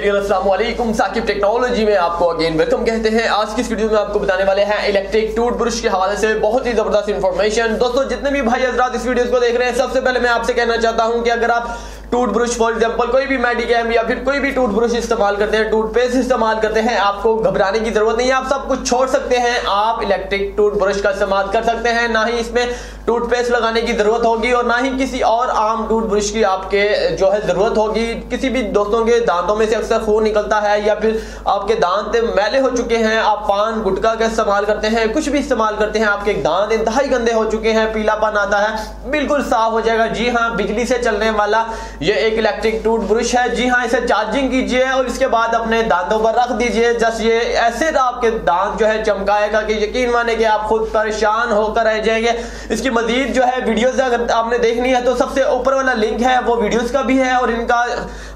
अस्सलाम वालेकुम। साकिब टेक्नोलॉजी में आपको अगेन वेलकम कहते हैं। आज की इस वीडियो में आपको बताने वाले हैं इलेक्ट्रिक टूथब्रश के हवाले से बहुत ही जबरदस्त इंफॉर्मेशन। दोस्तों जितने भी भाई हजरात इस वीडियो को देख रहे हैं, सबसे पहले मैं आपसे कहना चाहता हूं कि अगर आप टूथब्रश फॉर एग्जांपल कोई भी मेडिकेम या फिर कोई भी टूथब्रश इस्तेमाल करते हैं, टूथपेस्ट इस्तेमाल करते हैं, आपको घबराने की जरूरत नहीं है। आप सब कुछ छोड़ सकते हैं, आप इलेक्ट्रिक टूथब्रश का इस्तेमाल कर सकते हैं। ना ही इसमें टूथपेस्ट लगाने की जरूरत होगी और ना ही किसी और आम टूथब्रश की आपके जो है जरूरत होगी। किसी भी दोस्तों के दांतों में से अक्सर खून निकलता है या फिर आपके दांत मैले हो चुके हैं, आप पान गुटखा का इस्तेमाल करते हैं, कुछ भी इस्तेमाल करते हैं, आपके दांत इंतहाई गंदे हो चुके हैं, पीलापन आता है, बिल्कुल साफ हो जाएगा। जी हाँ, बिजली से चलने वाला ये एक इलेक्ट्रिक टूथब्रश है। जी हाँ, इसे चार्जिंग कीजिए और इसके बाद अपने दांतों पर रख दीजिए। जस्ट ये ऐसे आपके दांत जो है चमकाएगा कि यकीन माने कि आप खुद परेशान होकर रह जाएंगे। इसकी मजीद जो है वीडियोस अगर आपने देखनी है तो सबसे ऊपर वाला लिंक है, वो वीडियोस का भी है और इनका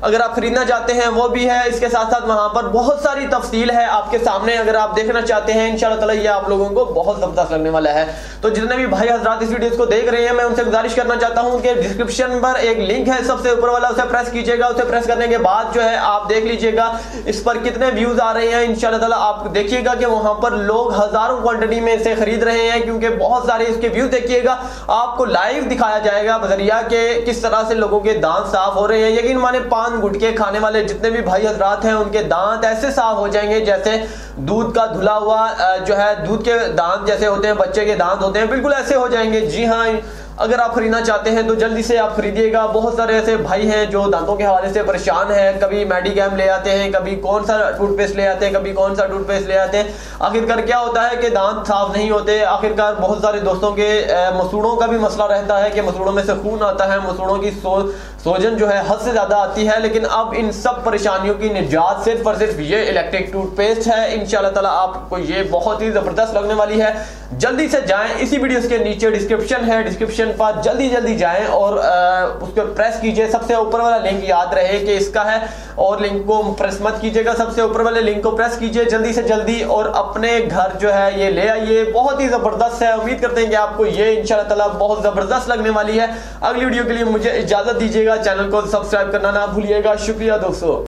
अगर आप खरीदना चाहते हैं वो भी है। इसके साथ साथ वहां पर बहुत सारी तफसील है आपके सामने, अगर आप देखना चाहते हैं इंशाल्लाह ताला ये आप लोगों को बहुत जबरदस्त लगने वाला है। तो जितने भी भाई हजरात इस वीडियो को देख रहे हैं, मैं उनसे गुजारिश करना चाहता हूं कि डिस्क्रिप्शन पर एक लिंक है सबसे ऊपर वाला, उसे प्रेस कीजिएगा। उसे प्रेस करने के बाद जो है आप देख लीजिएगा इस पर कितने व्यूज आ रहे हैं। इंशाल्लाह ताला आप देखिएगा कि वहां पर लोग हजारों क्वांटिटी में इसे खरीद रहे हैं, क्योंकि बहुत सारे इसके व्यूज देखिएगा, आपको लाइव दिखाया जाएगा बजरिया के किस तरह से लोगों के दांत साफ हो रहे हैं। यकीन माने पान गुटके खाने वाले जितने भी भाई हजरात हैं उनके दांत ऐसे साफ हो जाएंगे जैसे दूध का धुला हुआ जो है दूध के दांत जैसे होते हैं, बच्चे के दांत होते हैं, बिल्कुल ऐसे हो जाएंगे। जी हाँ, अगर आप खरीदना चाहते हैं तो जल्दी से आप खरीदिएगा। बहुत सारे ऐसे भाई हैं जो दांतों के हवाले से परेशान हैं, कभी मेडिकेम ले आते हैं, कभी कौन सा टूथपेस्ट ले आते हैं, कभी कौन सा टूथपेस्ट ले आते हैं। आखिरकार क्या होता है कि दांत साफ नहीं होते। आखिरकार बहुत सारे दोस्तों के मसूड़ों का भी मसला रहता है कि मसूड़ों में से खून आता है, मसूड़ों की सोजन जो है हद से ज्यादा आती है। लेकिन अब इन सब परेशानियों की निजात सिर्फ और सिर्फ ये इलेक्ट्रिक टूथपेस्ट है। इंशाल्लाह ताला आपको ये बहुत ही जबरदस्त लगने वाली है। जल्दी से जाएं, इसी वीडियो के नीचे डिस्क्रिप्शन है, डिस्क्रिप्शन पर जल्दी जाएं और उस पर प्रेस कीजिए। सबसे ऊपर वाला लिंक याद रहे कि इसका है और लिंक को प्रेस मत कीजिएगा, सबसे ऊपर वाले लिंक को प्रेस कीजिए जल्दी से जल्दी और अपने घर जो है ये ले आइए। बहुत ही जबरदस्त है, उम्मीद करते हैं कि आपको ये इंशाल्लाह ताला बहुत जबरदस्त लगने वाली है। अगली वीडियो के लिए मुझे इजाजत दीजिएगा, चैनल को सब्सक्राइब करना ना भूलिएगा। शुक्रिया दोस्तों।